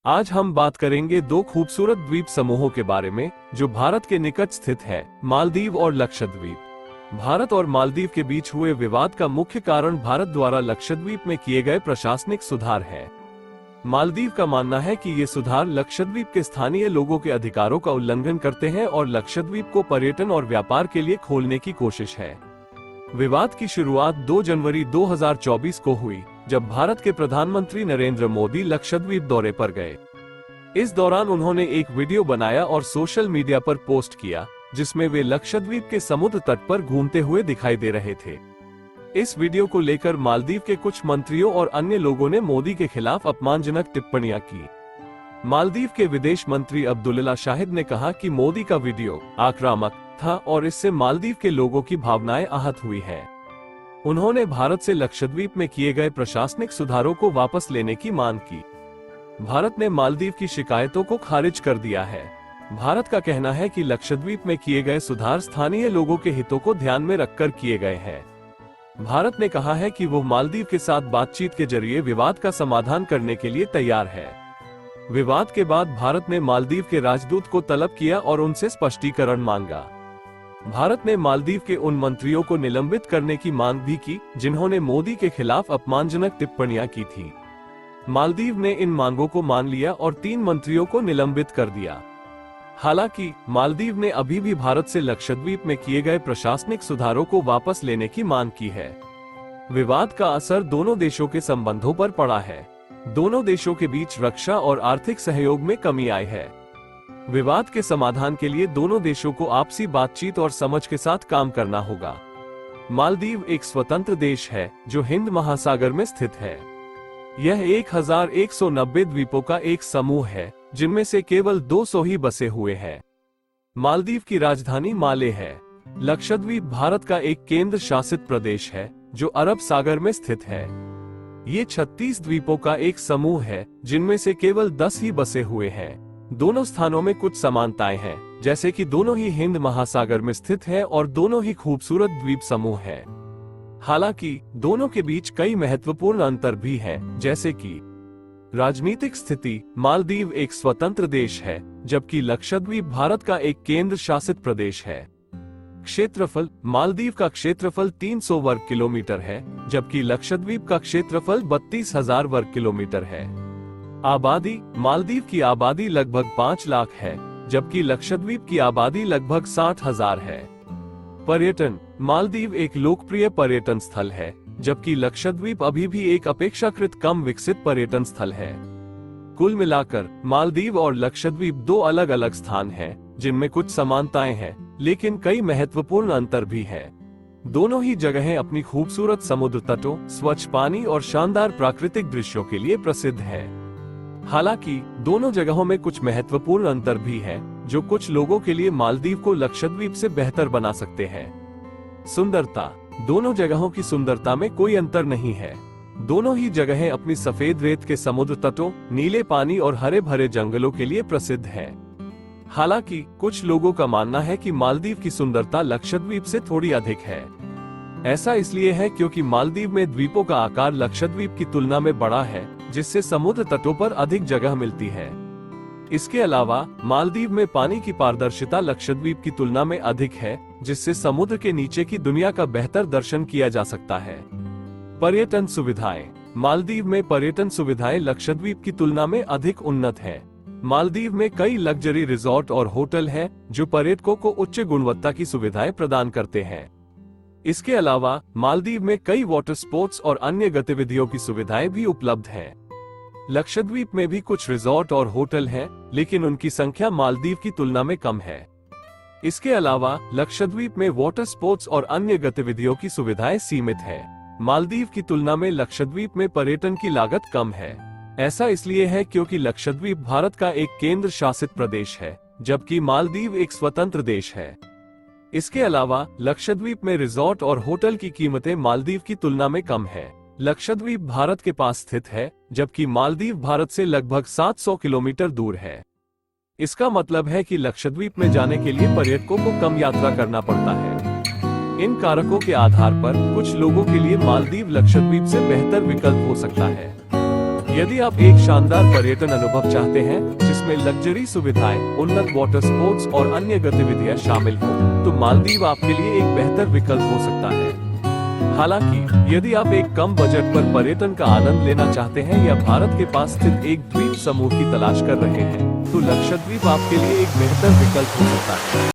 आज हम बात करेंगे दो खूबसूरत द्वीप समूहों के बारे में जो भारत के निकट स्थित है, मालदीव और लक्षद्वीप। भारत और मालदीव के बीच हुए विवाद का मुख्य कारण भारत द्वारा लक्षद्वीप में किए गए प्रशासनिक सुधार है। मालदीव का मानना है कि ये सुधार लक्षद्वीप के स्थानीय लोगों के अधिकारों का उल्लंघन करते हैं और लक्षद्वीप को पर्यटन और व्यापार के लिए खोलने की कोशिश है। विवाद की शुरुआत 2 जनवरी 2024 को हुई, जब भारत के प्रधानमंत्री नरेंद्र मोदी लक्षद्वीप दौरे पर गए। इस दौरान उन्होंने एक वीडियो बनाया और सोशल मीडिया पर पोस्ट किया, जिसमें वे लक्षद्वीप के समुद्र तट पर घूमते हुए दिखाई दे रहे थे। इस वीडियो को लेकर मालदीव के कुछ मंत्रियों और अन्य लोगों ने मोदी के खिलाफ अपमानजनक टिप्पणियां की। मालदीव के विदेश मंत्री अब्दुल्ला शाहिद ने कहा कि मोदी का वीडियो आक्रामक था और इससे मालदीव के लोगों की भावनाएं आहत हुई है। उन्होंने भारत से लक्षद्वीप में किए गए प्रशासनिक सुधारों को वापस लेने की मांग की। भारत ने मालदीव की शिकायतों को खारिज कर दिया है। भारत का कहना है कि लक्षद्वीप में किए गए सुधार स्थानीय लोगों के हितों को ध्यान में रखकर किए गए हैं। भारत ने कहा है कि वो मालदीव के साथ बातचीत के जरिए विवाद का समाधान करने के लिए तैयार है। विवाद के बाद भारत ने मालदीव के राजदूत को तलब किया और उनसे स्पष्टीकरण मांगा। भारत ने मालदीव के उन मंत्रियों को निलंबित करने की मांग भी की जिन्होंने मोदी के खिलाफ अपमानजनक टिप्पणियां की थी। मालदीव ने इन मांगों को मान लिया और 3 मंत्रियों को निलंबित कर दिया। हालांकि मालदीव ने अभी भी भारत से लक्षद्वीप में किए गए प्रशासनिक सुधारों को वापस लेने की मांग की है। विवाद का असर दोनों देशों के संबंधों पर पड़ा है। दोनों देशों के बीच रक्षा और आर्थिक सहयोग में कमी आई है। विवाद के समाधान के लिए दोनों देशों को आपसी बातचीत और समझ के साथ काम करना होगा। मालदीव एक स्वतंत्र देश है जो हिंद महासागर में स्थित है। यह 1190 द्वीपों का एक समूह है, जिनमें से केवल 200 ही बसे हुए हैं। मालदीव की राजधानी माले है। लक्षद्वीप भारत का एक केंद्र शासित प्रदेश है जो अरब सागर में स्थित है। ये 36 द्वीपों का एक समूह है, जिनमें से केवल 10 ही बसे हुए हैं। दोनों स्थानों में कुछ समानताएं हैं, जैसे कि दोनों ही हिंद महासागर में स्थित है और दोनों ही खूबसूरत द्वीप समूह हैं। हालांकि दोनों के बीच कई महत्वपूर्ण अंतर भी हैं, जैसे कि राजनीतिक स्थिति। मालदीव एक स्वतंत्र देश है, जबकि लक्षद्वीप भारत का एक केंद्र शासित प्रदेश है। क्षेत्रफल। मालदीव का क्षेत्रफल 300 वर्ग किलोमीटर है, जबकि लक्षद्वीप का क्षेत्रफल 32,000 वर्ग किलोमीटर है। आबादी। मालदीव की आबादी लगभग 5 लाख है, जबकि लक्षद्वीप की आबादी लगभग 60,000 है। पर्यटन। मालदीव एक लोकप्रिय पर्यटन स्थल है, जबकि लक्षद्वीप अभी भी एक अपेक्षाकृत कम विकसित पर्यटन स्थल है। कुल मिलाकर मालदीव और लक्षद्वीप 2 अलग अलग स्थान हैं, जिनमें कुछ समानताएं हैं, लेकिन कई महत्वपूर्ण अंतर भी हैं। दोनों ही जगहें अपनी खूबसूरत समुद्र तटों, स्वच्छ पानी और शानदार प्राकृतिक दृश्यों के लिए प्रसिद्ध है। हालांकि दोनों जगहों में कुछ महत्वपूर्ण अंतर भी हैं, जो कुछ लोगों के लिए मालदीव को लक्षद्वीप से बेहतर बना सकते हैं। सुंदरता। दोनों जगहों की सुंदरता में कोई अंतर नहीं है। दोनों ही जगहें अपनी सफेद रेत के समुद्र तटों, नीले पानी और हरे भरे जंगलों के लिए प्रसिद्ध हैं। हालांकि कुछ लोगों का मानना है कि मालदीव की सुंदरता लक्षद्वीप से थोड़ी अधिक है। ऐसा इसलिए है क्योंकि मालदीव में द्वीपों का आकार लक्षद्वीप की तुलना में बड़ा है, जिससे समुद्र तटों पर अधिक जगह मिलती है। इसके अलावा मालदीव में पानी की पारदर्शिता लक्षद्वीप की तुलना में अधिक है, जिससे समुद्र के नीचे की दुनिया का बेहतर दर्शन किया जा सकता है। पर्यटन सुविधाएं। मालदीव में पर्यटन सुविधाएं लक्षद्वीप की तुलना में अधिक उन्नत हैं। मालदीव में कई लग्जरी रिजॉर्ट और होटल हैं, जो पर्यटकों को उच्च गुणवत्ता की सुविधाएं प्रदान करते हैं। इसके अलावा मालदीव में कई वाटर स्पोर्ट्स और अन्य गतिविधियों की सुविधाएं भी उपलब्ध हैं। लक्षद्वीप में भी कुछ रिजॉर्ट और होटल हैं, लेकिन उनकी संख्या मालदीव की तुलना में कम है। इसके अलावा लक्षद्वीप में वाटर स्पोर्ट्स और अन्य गतिविधियों की सुविधाएं सीमित हैं। मालदीव की तुलना में लक्षद्वीप में पर्यटन की लागत कम है। ऐसा इसलिए है क्योंकि लक्षद्वीप भारत का एक केंद्र शासित प्रदेश है, जबकि मालदीव एक स्वतंत्र देश है। इसके अलावा लक्षद्वीप में रिजॉर्ट और होटल की कीमतें मालदीव की तुलना में कम है। लक्षद्वीप भारत के पास स्थित है, जबकि मालदीव भारत से लगभग 700 किलोमीटर दूर है। इसका मतलब है कि लक्षद्वीप में जाने के लिए पर्यटकों को कम यात्रा करना पड़ता है। इन कारकों के आधार पर कुछ लोगों के लिए मालदीव लक्षद्वीप से बेहतर विकल्प हो सकता है। यदि आप एक शानदार पर्यटन अनुभव चाहते हैं जिसमें लग्जरी सुविधाएं, उन्नत वाटर स्पोर्ट्स और अन्य गतिविधियां शामिल हो, तो मालदीव आपके लिए एक बेहतर विकल्प हो सकता है। हालांकि यदि आप एक कम बजट पर पर्यटन का आनंद लेना चाहते हैं या भारत के पास स्थित एक द्वीप समूह की तलाश कर रहे हैं, तो लक्षद्वीप आपके लिए एक बेहतर विकल्प हो सकता है।